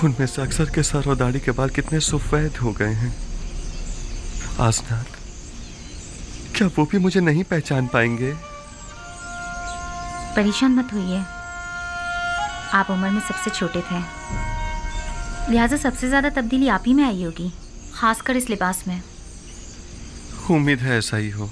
उनमें से अक्सर के सर और दाढ़ी के बाल कितने सफेद हो गए हैं। आसनाद, क्या वो भी मुझे नहीं पहचान पाएंगे? परेशान मत होइए, आप उम्र में सबसे छोटे थे, लिहाजा सबसे ज्यादा तब्दीली आप ही में आई होगी, खासकर इस लिबास में। उम्मीद है ऐसा ही हो।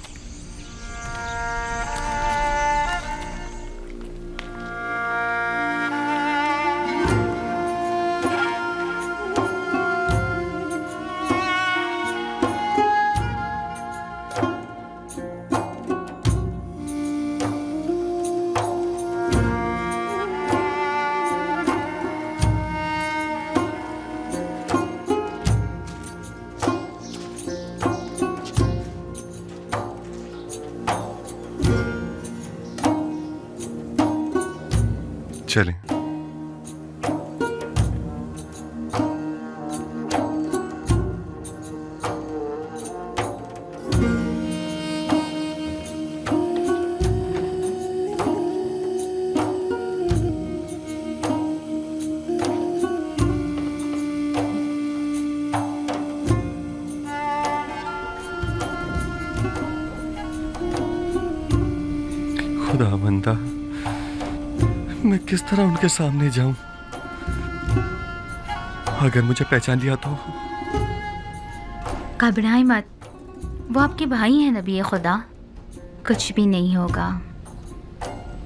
चलें। खुदा बंदा, मैं किस तरह उनके सामने जाऊं? अगर मुझे पहचान लिया तो? घबराएं मत, वो आपके भाई हैं नबी खुदा, कुछ भी नहीं होगा।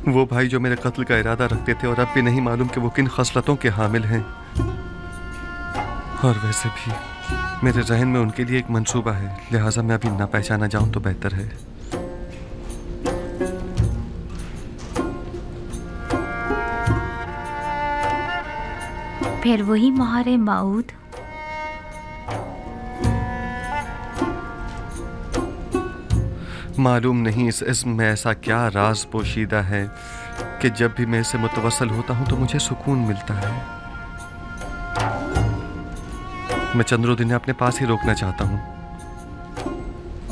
वो भाई जो मेरे कत्ल का इरादा रखते थे और अब भी नहीं मालूम कि वो किन खसलतों के हामिल हैं। और वैसे भी मेरे जहन में उनके लिए एक मंसूबा है, लिहाजा मैं अभी ना पहचाना जाऊं तो बेहतर है। फिर वही महार माऊद। मालूम नहीं इस इस्म में ऐसा क्या राज पोशीदा है कि जब भी मैं इससे मुतवस्सल होता हूं तो मुझे सुकून मिलता है। मैं चंद्रों ने अपने पास ही रोकना चाहता हूं।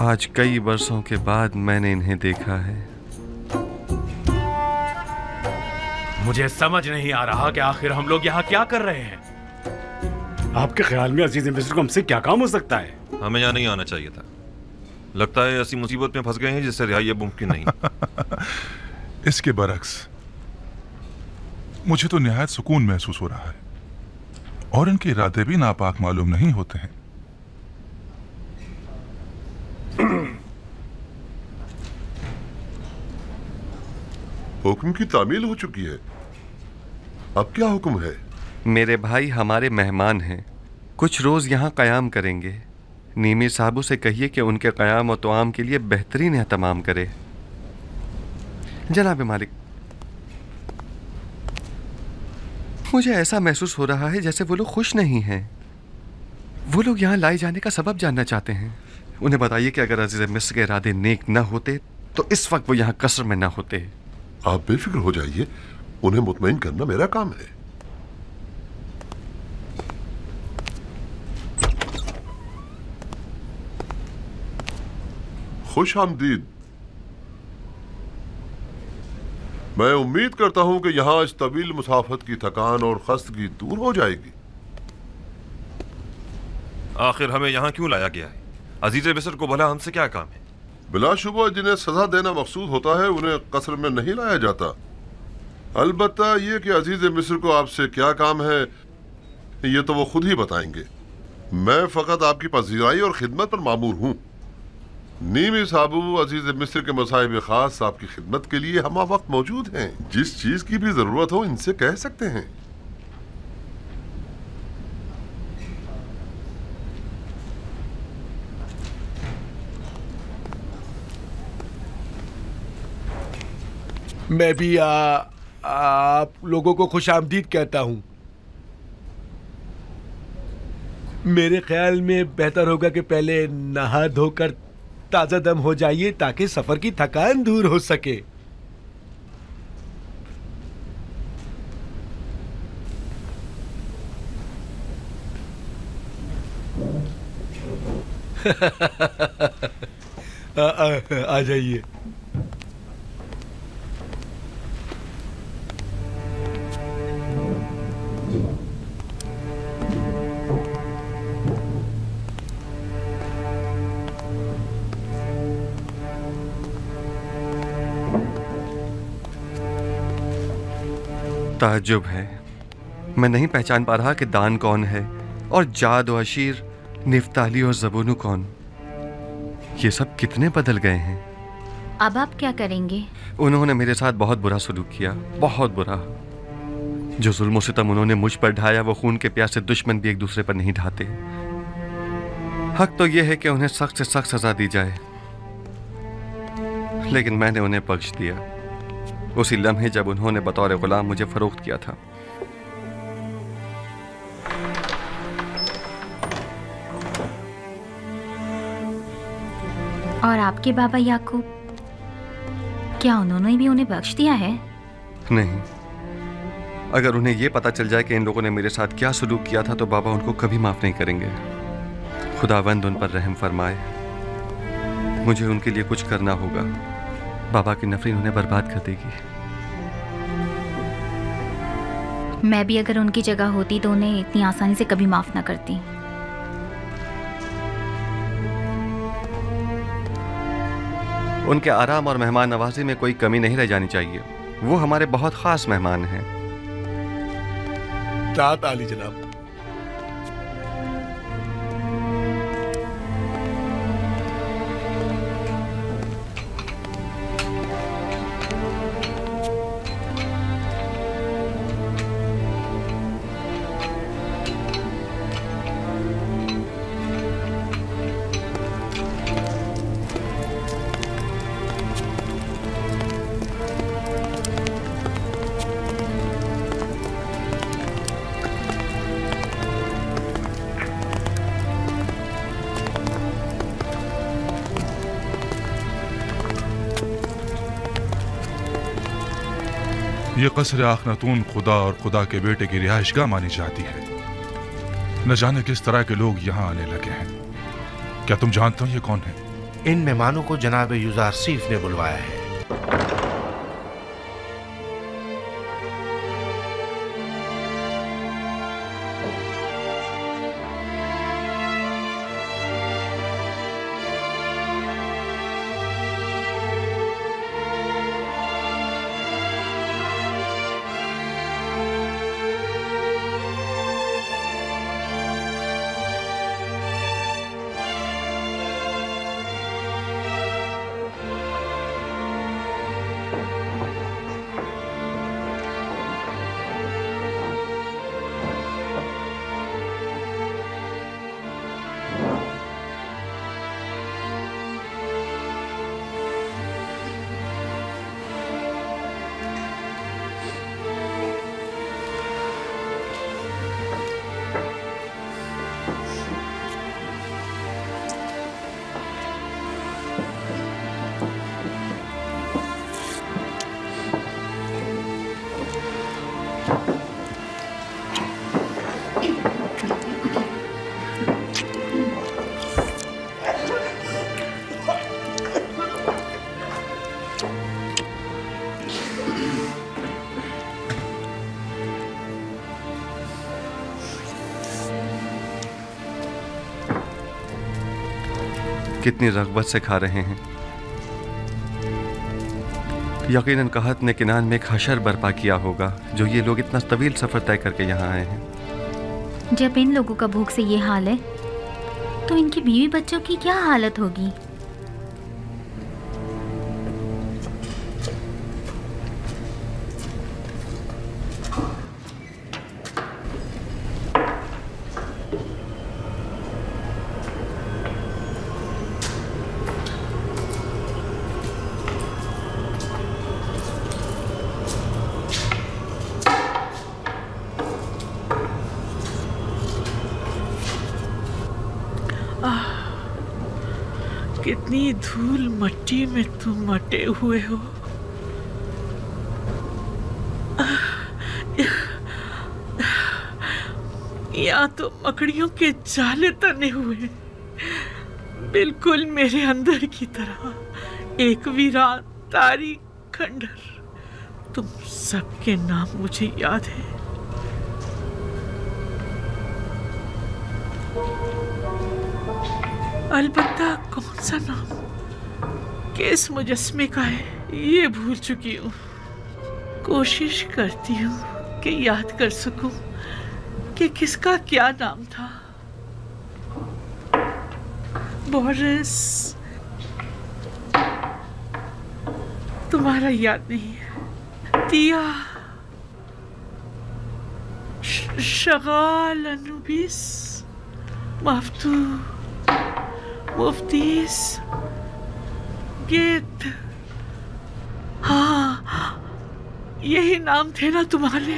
आज कई वर्षों के बाद मैंने इन्हें देखा है। मुझे समझ नहीं आ रहा कि आखिर हम लोग यहाँ क्या कर रहे हैं। आपके ख्याल में अजीज मिस्र को हमसे क्या काम हो सकता है? हमें यहाँ नहीं आना चाहिए था। लगता है ऐसी मुसीबत में फंस गए हैं जिससे रिहाई मुमकिन नहीं। इसके बरक्स मुझे तो निहायत सुकून महसूस हो रहा है और इनके इरादे भी नापाक मालूम नहीं होते हैं। हुक्म की तामील हो चुकी है, अब क्या हुक्म है? मेरे भाई हमारे मेहमान हैं, कुछ रोज यहाँ कयाम करेंगे। नीमी साहबू से कहिए कि उनके कयाम और तोआम के लिए बेहतरीन एहतमाम करे। जनाब मालिक, मुझे ऐसा महसूस हो रहा है जैसे वो लोग खुश नहीं हैं। वो लोग यहाँ लाए जाने का सबब जानना चाहते हैं। उन्हें बताइए कि अगर अजीज मिस्र के इरादे नेक न होते तो इस वक्त वो यहाँ कसर में न होते। आप बेफिक्र हो जाइए, उन्हें मुतमईन करना मेरा काम है। खुश आमदीद। मैं उम्मीद करता हूं कि यहां इस तवील मुसाफत की थकान और खस्तगी दूर हो जाएगी। आखिर हमें यहाँ क्यों लाया गया है? अजीज मिस्र को भला हमसे क्या काम है? बिलाशुबा जिन्हें सजा देना मकसूद होता है उन्हें कसर में नहीं लाया जाता। अलबत्ता ये कि अजीज मिस्र को आपसे क्या काम है ये तो वो खुद ही बताएंगे। मैं फकत आपकी पजीराई और खिदमत पर मामूर हूँ। नीमी साबू अजीज मिस्र के मसाइब खास आपकी खिदमत के लिए हम वक्त मौजूद हैं। जिस चीज की भी जरूरत हो इनसे कह सकते हैं। मैं भी आप लोगों को खुशामदीद कहता हूं। मेरे ख्याल में बेहतर होगा कि पहले नहा धोकर ताजा दम हो जाइए ताकि सफर की थकान दूर हो सके। आ जाइए। ताज्जुब है, मैं नहीं पहचान पा रहा कि दान कौन है और जाद और अशीर, निफ्ताली और ज़बूनू कौन। ये सब कितने बदल गए हैं। अब आप क्या करेंगे? उन्होंने मेरे साथ बहुत बुरा सलूक किया, बहुत बुरा। जो जुल्म सितम उन्होंने मुझ पर ढाया, वो खून के प्यासे दुश्मन भी एक दूसरे पर नहीं ढाते। हक तो यह है कि उन्हें सख्त से सख्त सजा दी जाए, लेकिन मैंने उन्हें बख्श दिया उसी लम्हे जब उन्होंने बतौर गुलाम मुझे फरोख्त किया था। और आपके बाबा याकूब, क्या उन्होंने भी उन्हें बख्श दिया है? नहीं, अगर उन्हें यह पता चल जाए कि इन लोगों ने मेरे साथ क्या सलूक किया था तो बाबा उनको कभी माफ नहीं करेंगे। खुदावंद उन पर रहम फरमाए। मुझे उनके लिए कुछ करना होगा। बाबा की नफरत उन्हें बर्बाद कर देगी। मैं भी अगर उनकी जगह होती तो उन्हें इतनी आसानी से कभी माफ ना करती। उनके आराम और मेहमान नवाजी में कोई कमी नहीं रह जानी चाहिए। वो हमारे बहुत खास मेहमान हैं। दात आली जनाब। ये कसर आखनतून खुदा और खुदा के बेटे की रिहाइशगाह मानी जाती है। न जाने किस तरह के लोग यहाँ आने लगे हैं। क्या तुम जानते हो ये कौन है? इन मेहमानों को जनाब युजारसीफ ने बुलवाया है। कितनी रग़बत से खा रहे हैं। यकीनन कहत ने किनान में एक हशर बर्पा किया होगा जो ये लोग इतना तवील सफर तय करके यहाँ आए हैं। जब इन लोगों का भूख से ये हाल है तो इनकी बीवी बच्चों की क्या हालत होगी। कितनी धूल मट्टी में तुम मटे हुए हो। यहाँ तो मकड़ियों के जाले तने हुए, बिल्कुल मेरे अंदर की तरह एक वीरान तारीख खंडर। तुम सबके नाम मुझे याद है। अलबत्ता कौन सा नाम किस मुजस्मे का है ये भूल चुकी हूँ। कोशिश करती हूँ कि याद कर सकूं कि किसका क्या नाम था। बोरिस, तुम्हारा याद नहीं है। दिया, शगाल, अनुबिस, मफ्तू, मुफ्तीस, गेट। हाँ, यही नाम थे ना तुम्हारे।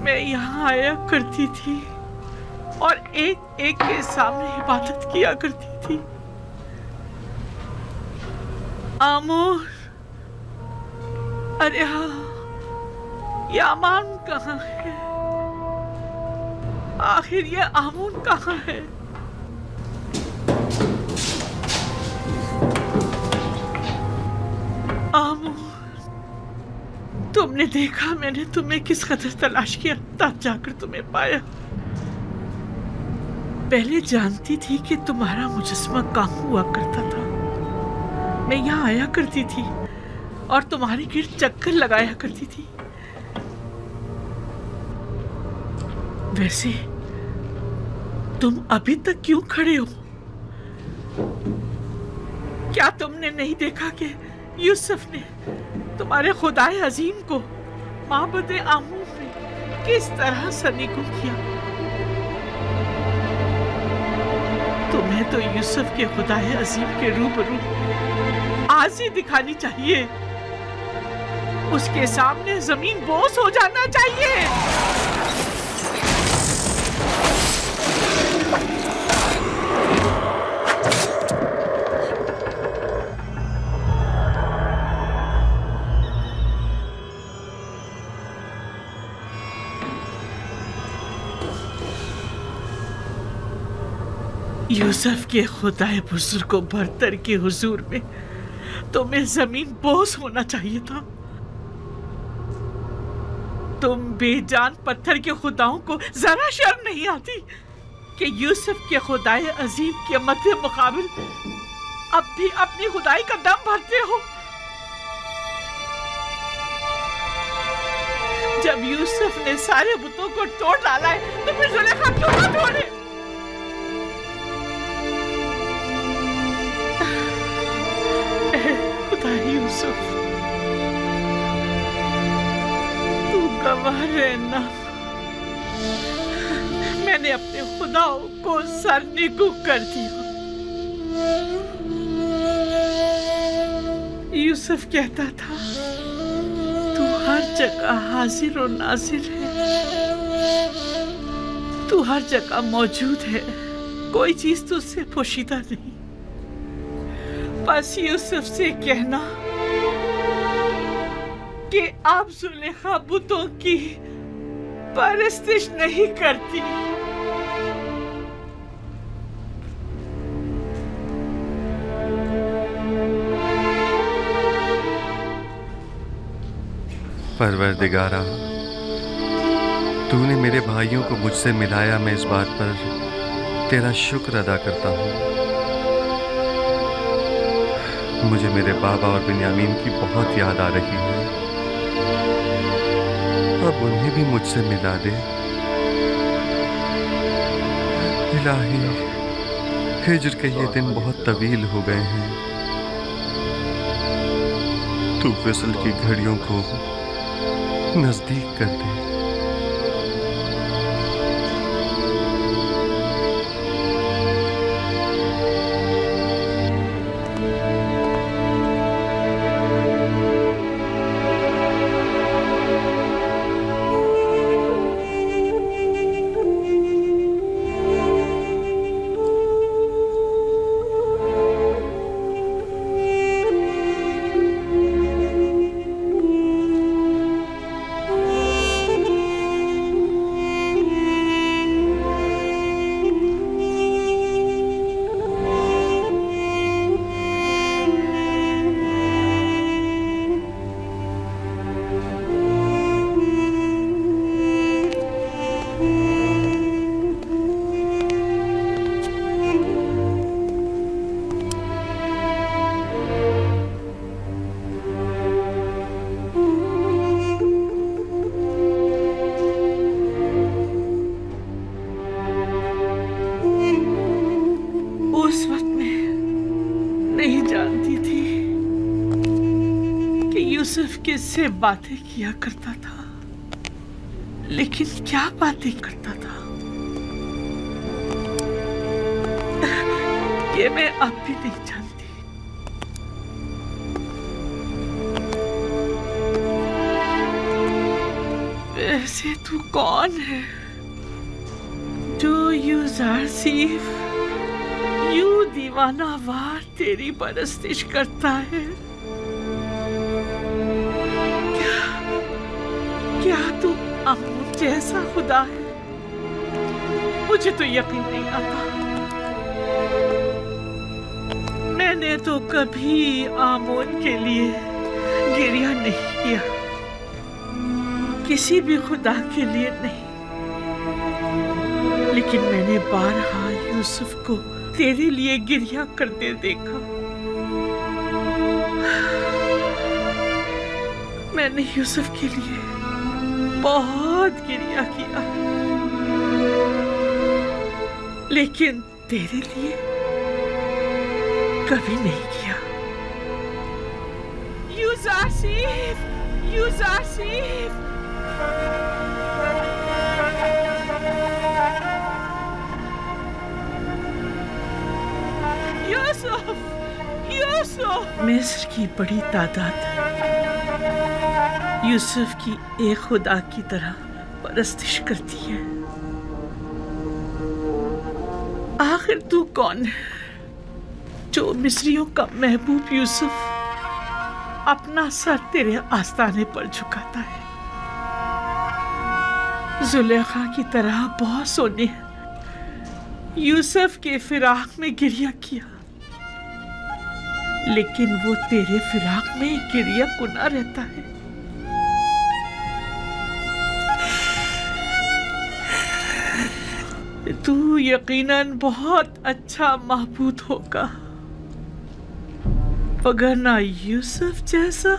मैं यहाँ आया करती थी और एक एक के सामने इबादत किया करती थी। आमोर, अरे हाँ, ये अमान कहाँ है? आखिर ये आमून कहाँ है? आमोर, तुमने देखा मैंने तुम्हें किस कदर तलाश किया, तब जाकर तुम्हें पाया। पहले जानती थी कि तुम्हारा मुजस्समा कहाँ हुआ करता था। मैं यहाँ आया करती थी और तुम्हारे गिर्द चक्कर लगाया करती थी। वैसे तुम अभी तक क्यों खड़े हो? क्या तुमने नहीं देखा कि यूसुफ ने तुम्हारे खुदाए अजीम को माबद आमूर में किस तरह सनीगो किया? तुम्हें तो यूसुफ के खुदाए अजीम के रूबरू आजी दिखानी चाहिए। उसके सामने जमीन बोस हो जाना चाहिए। यूसुफ के खुदाए बुजुर्ग को बरतर के हुजूर में तुम्हें जमीन बोस होना चाहिए था। तुम बेजान पत्थर के खुदाओं को जरा शर्म नहीं आती कि यूसुफ के खुदाए अजीम के मध्य मुकाबिल अब भी अपनी खुदाई का दम भरते हो। जब यूसुफ ने सारे बुतों को तोड़ डाला है तो फिर जुलेखा क्यों ना तोड़े? यूसुफ, तू गवाह रहना। मैंने अपने खुदाओं को सरनिगू कर दिया। यूसुफ कहता था, तू हर जगह हाजिर और नाजिर है, तू हर जगह मौजूद है, कोई चीज तुझसे पोशीदा नहीं। बस यूसुफ से कहना कि आप जुलेखा बुतों की परस्तिश नहीं करती। परवरदिगारा, तूने मेरे भाइयों को मुझसे मिलाया। मैं इस बात पर तेरा शुक्र अदा करता हूँ। मुझे मेरे बाबा और बिन्यामीन की बहुत याद आ रही है। अब उन्हें भी मुझसे मिला दे। इलाही, हिज्र के ये दिन बहुत तवील हो गए हैं। तू विसल की घड़ियों को नजदीक कर दे। माजिद से बातें किया करता था, लेकिन क्या बातें करता था ये मैं अब भी नहीं जानती। वैसे तू कौन है जो यूं ज़ारसीफ यूं दीवाना वार तेरी परस्तिश करता है? क्या तू अमून जैसा खुदा है? मुझे तो यकीन नहीं आता। मैंने तो कभी आमोन के लिए गिरिया नहीं किया, किसी भी खुदा के लिए नहीं, लेकिन मैंने बारहा यूसुफ को तेरे लिए गिरिया करते देखा। मैंने यूसुफ के लिए बहुत गिरिया किया, लेकिन तेरे लिए कभी नहीं किया। यूसुफ, यूसुफ, यूसुफ। मिस्र की बड़ी तादाद यूसुफ की एक खुदा की तरह परस्तिश करती है। आखिर तू कौन है जो मिस्रियों का महबूब यूसुफ अपना सर तेरे आस्ताने पर झुकाता है? जुलेखा की तरह बहुत सोने यूसुफ के फिराक में गिरिया किया, लेकिन वो तेरे फिराक में गिरिया कुना रहता है। तू यकीनन बहुत अच्छा महबूद होगा, मगर ना यूसुफ जैसा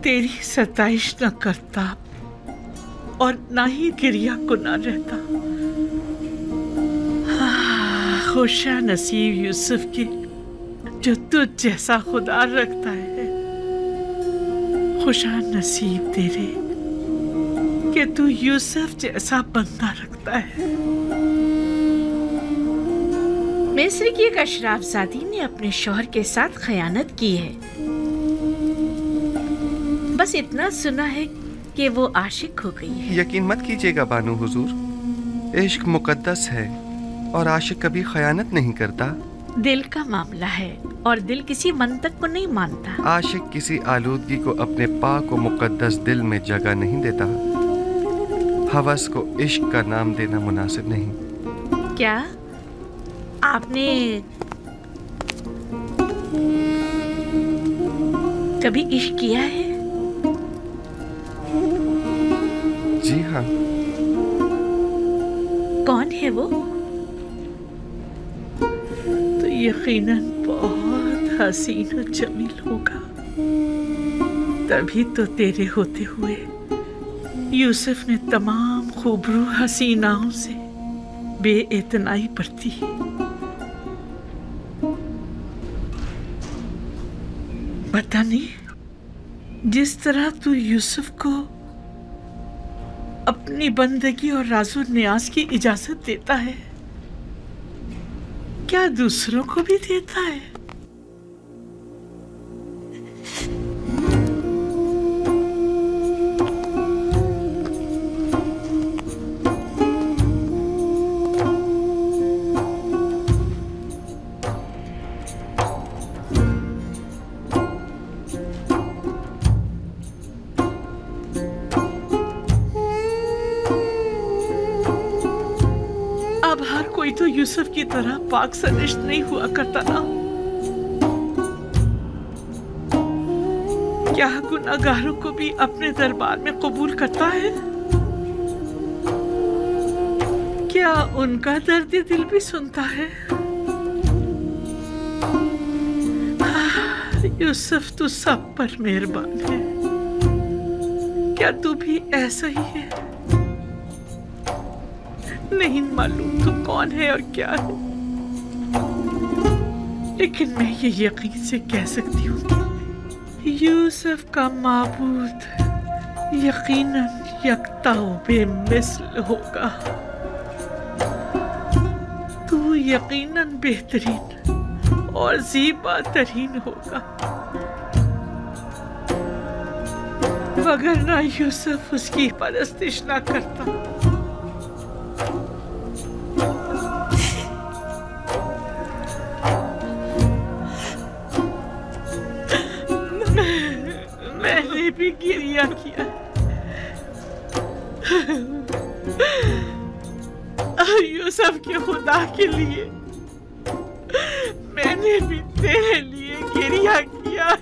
तेरी सताइश न करता और ना ही गिरिया कुना रहता। खुशा नसीब यूसुफ के जो तुझ जैसा खुदा रखता है। खुशा नसीब तेरे कि तू यूसुफ जैसा बंदा रखता है। मिस्र की एक अशराफजादी ने अपने शौहर के साथ खयानत की है। बस इतना सुना है कि वो आशिक हो गई है। यकीन मत कीजिएगा बानू हुजूर, इश्क मुकद्दस है और आशिक कभी खयानत नहीं करता। दिल का मामला है और दिल किसी मंतक को नहीं मानता। आशिक किसी आलूदगी को अपने पाक और मुकद्दस दिल में जगह नहीं देता। हवस को इश्क का नाम देना मुनासिब नहीं। क्या आपने कभी इश्क किया है? जी हाँ। कौन है वो? तो यकीनन बहुत हसीन और जमील होगा, तभी तो तेरे होते हुए यूसुफ ने तमाम खूबरू हसीनाओं से बेइतनाई बरती। पता नहीं जिस तरह तू यूसुफ को अपनी बंदगी और राजो न्याज की इजाजत देता है, क्या दूसरों को भी देता है? तो यूसुफ की तरह पाक सनिष्ठ नहीं हुआ करता ना। क्या गुनाहगारों को भी अपने दरबार में कबूल करता है? क्या उनका दर्द दिल भी सुनता है? यूसुफ तू सब पर मेहरबान है। क्या तू भी ऐसा ही है? नहीं मालूम तू कौन है और क्या है, लेकिन मैं ये यकीन से कह सकती हूँ कि यूसुफ का माबूद यकीनन यकता बेमिसल होगा। तू यकीनन बेहतरीन और ज़ीबा तरीन होगा, वगरना यूसुफ उसकी परस्तिश ना करता। मैंने भी गिरिया किया, यूसुफ के खुदा के लिए मैंने भी तेरे लिए गिरिया किया।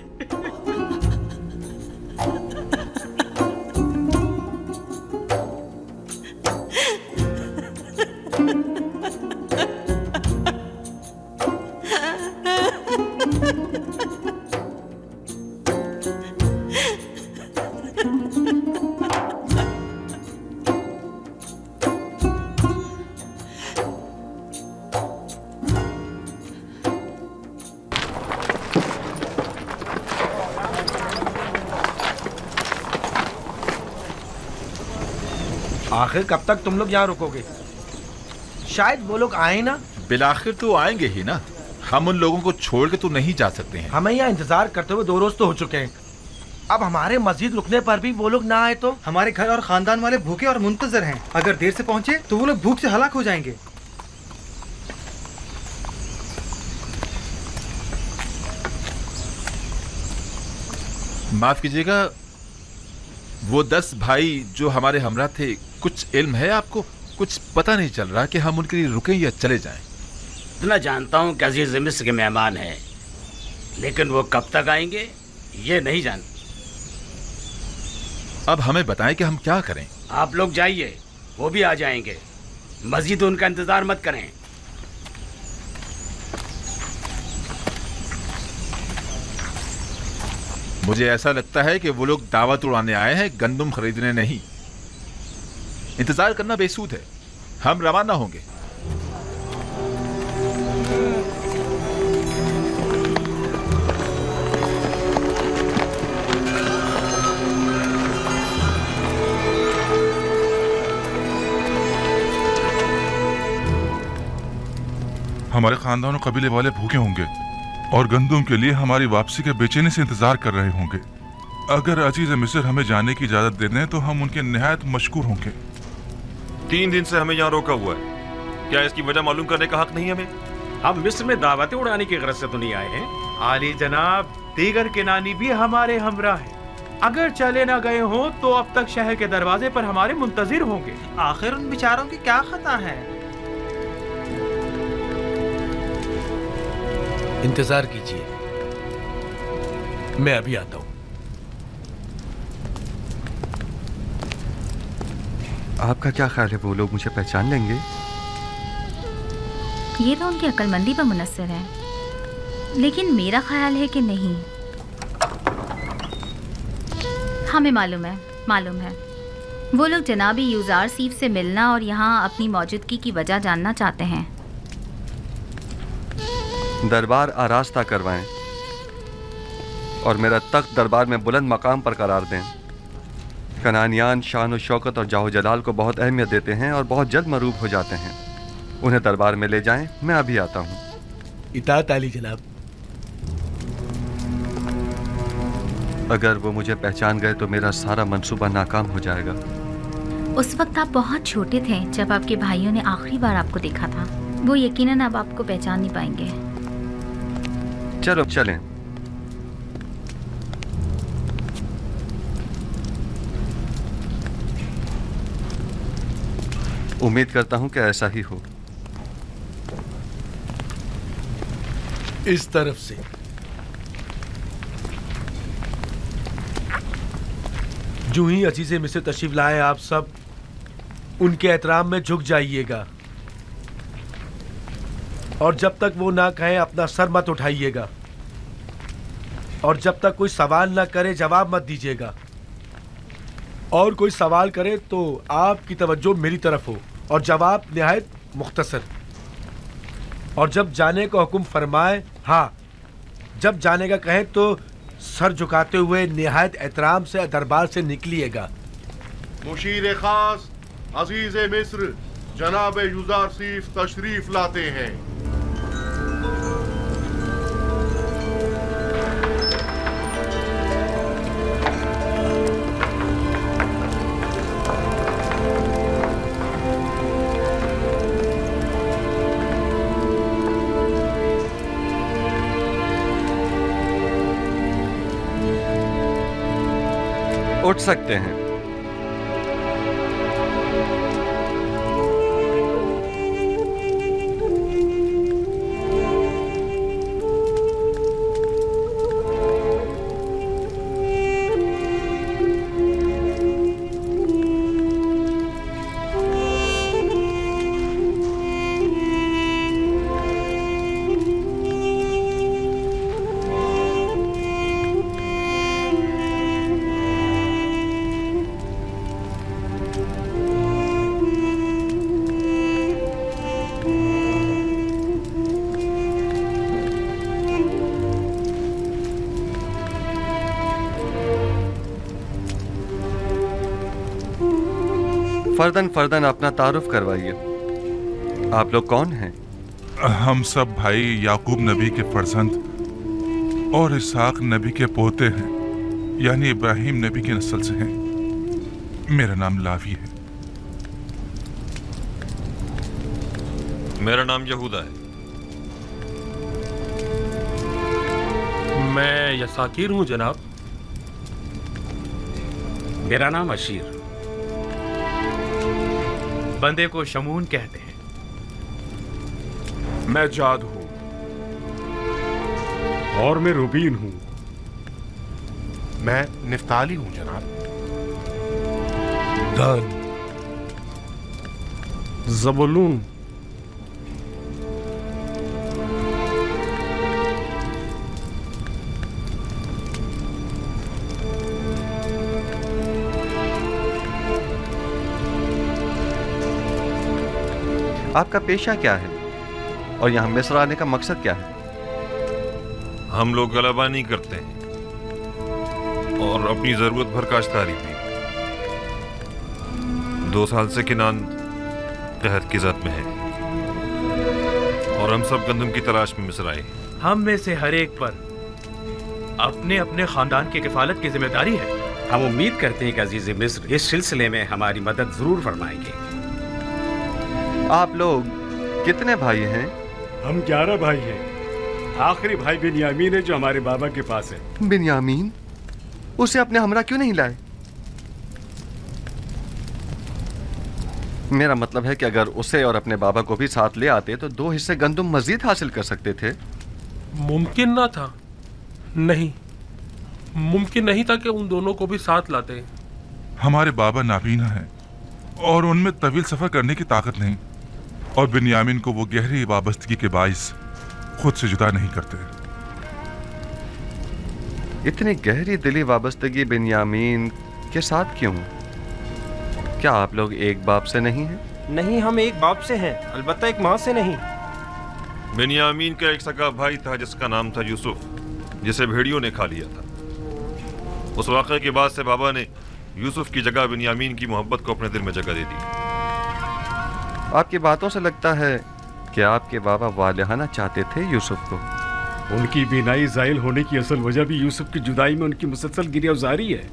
आखिर कब तक तुम लोग यहाँ रुकोगे? शायद वो लोग आए ना। बिलाखिर तो आएंगे ही ना, हम उन लोगों को छोड़ के तो नहीं जा सकते हैं। हमें यहाँ इंतजार करते हुए 2 रोज तो हो चुके हैं। अब हमारे मस्जिद रुकने पर भी वो लोग ना आए तो? हमारे घर और खानदान वाले भूखे और मुंतजर हैं। अगर देर से पहुंचे तो वो लोग भूख से हलाक हो जाएंगे। माफ कीजिएगा, वो 10 भाई जो हमारे हमरा थे, कुछ इल्म है आपको? कुछ पता नहीं चल रहा कि हम उनके लिए रुकें या चले जाएं। इतना जानता हूँ कि अजीज मिस्र के मेहमान हैं, लेकिन वो कब तक आएंगे ये नहीं जानते। अब हमें बताएं कि हम क्या करें। आप लोग जाइए, वो भी आ जाएंगे। मस्जिद उनका इंतजार मत करें। मुझे ऐसा लगता है कि वो लोग दावत उड़ाने आए हैं, गंदुम खरीदने नहीं। इंतजार करना बेसूद है, हम रवाना होंगे। हमारे खानदान और कबीले वाले भूखे होंगे और गंदुम के लिए हमारी वापसी के बेचैनी से इंतजार कर रहे होंगे। अगर अजीज मिस्र हमें जाने की इजाजत दे दें तो हम उनके निहायत मशकूर होंगे। 3 दिन से हमें यहाँ रोका हुआ है, क्या इसकी वजह मालूम करने का हक नहीं हमें? हम मिस्र में दावतें उड़ाने की गरज से तो नहीं आए हैं। आली जनाब, दीगर किनानी भी हमारे हमरा है। अगर चले ना गए हो तो अब तक शहर के दरवाजे पर हमारे मुंतजिर होंगे। आखिर उन बेचारों की क्या खता है? इंतजार कीजिए, मैं अभी आता हूं। आपका क्या ख्याल है, वो लोग मुझे पहचान लेंगे? ये तो उनकी अक्लमंदी पर मुनस्सर है, लेकिन मेरा ख्याल है कि नहीं। हमें मालूम है वो लोग जनाबी यूजार सीफ से मिलना और यहाँ अपनी मौजूदगी की वजह जानना चाहते हैं। दरबार आरास्ता करवाएं और मेरा तख्त दरबार में बुलंद मकाम पर करार दें। कनानियान शान और शौकत और जाहो जलाल को बहुत अहमियत देते हैं और बहुत जल्द मरूब हो जाते हैं। उन्हें दरबार में ले जाएं, मैं अभी आता हूँ। इताअत आली जनाब। अगर वो मुझे पहचान गए तो मेरा सारा मंसूबा नाकाम हो जाएगा। उस वक्त आप बहुत छोटे थे जब आपके भाइयों ने आखिरी बार आपको देखा था। वो यकीनन अब आपको पहचान नहीं पाएंगे। चलो चलें। उम्मीद करता हूं कि ऐसा ही हो। इस तरफ से जो ही अजीज़े मिस्र तशरीफ लाए, आप सब उनके एहतराम में झुक जाइएगा और जब तक वो ना कहें अपना सर मत उठाइएगा और जब तक कोई सवाल ना करे जवाब मत दीजिएगा। और कोई सवाल करे तो आपकी तवज्जो मेरी तरफ हो और जवाब निहायत मुख्तसर। और जब जाने का हुक्म फरमाए, हाँ, जब जाने का कहें तो सर झुकाते हुए निहायत एहतराम से दरबार से निकलिएगा। मुशीर खास अजीज मिस्र जनाब यूजारसीफ तशरीफ लाते हैं। उठ सकते हैं। फर्दन फर्दन अपना तारुफ करवाइए। आप लोग कौन हैं? हम सब भाई याकूब नबी के फर्जंद और इसहाक नबी के पोते हैं, यानी इब्राहिम नबी की नस्ल से हैं। मेरा नाम लावी है। मेरा नाम यहूदा है। मैं यसाकीर हूँ जनाब। मेरा नाम अशीर। बंदे को शमून कहते हैं। मैं जाद हूं और मैं रुबीन हूं। मैं निफ्ताली हूं जनाब। दान, ज़बूलून, आपका पेशा क्या है और यहाँ मिस्र आने का मकसद क्या है? हम लोग गलबा नहीं करते हैं और अपनी जरूरत भर काश्तकारी भी। 2 साल से किनान कहत की जद में है और हम सब गंदम की तलाश में मिस्र आए। हम में से हर एक पर अपने अपने खानदान की किफालत की जिम्मेदारी है। हम उम्मीद करते हैं कि अजीज मिस्र इस सिलसिले में हमारी मदद जरूर फरमाएंगे। आप लोग कितने भाई हैं? हम 11 भाई हैं। आखिरी भाई बिन्यामीन है जो हमारे बाबा के पास है। बिन्यामीन? उसे अपने हमरा क्यों नहीं लाए? मेरा मतलब है कि अगर उसे और अपने बाबा को भी साथ ले आते तो 2 हिस्से गंदुम मजीद हासिल कर सकते थे। मुमकिन ना था। नहीं, मुमकिन नहीं था कि उन दोनों को भी साथ लाते। हमारे बाबा नाबीना हैं और उनमें तवील सफर करने की ताकत नहीं, और बिन्यामीन को वो गहरी वाबस्तगी के बाइस खुद से जुदा नहीं करते। इतनी गहरी दिली वाबस्तगी बिन्यामीन के साथ क्यों? क्या आप लोग एक बाप से नहीं हैं? नहीं, हम एक बाप से हैं, अलबत्ता एक माँ से नहीं। बिन्यामीन का एक सगा भाई था जिसका नाम था यूसुफ, जिसे भेड़ियों ने खा लिया था। उस वाक़े के बाद से बाबा ने यूसुफ की जगह बिन्यामीन की मोहब्बत को अपने दिल में जगह दे दी। आपकी बातों से लगता है कि आपके बाबा वालिहाना चाहते थे यूसुफ को। उनकी बीनाई ज़ाइल होने की असल वजह भी यूसुफ की जुदाई में उनकी मुसलसल गिरियाज़ारी है।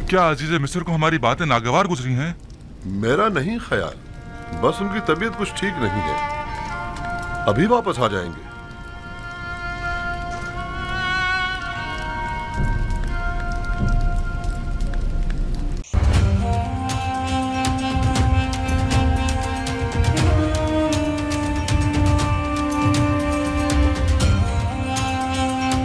क्या अजीज मिस्र को हमारी बातें नागवार गुजरी हैं? मेरा नहीं ख्याल, बस उनकी तबीयत कुछ ठीक नहीं है। अभी वापस आ जाएंगे।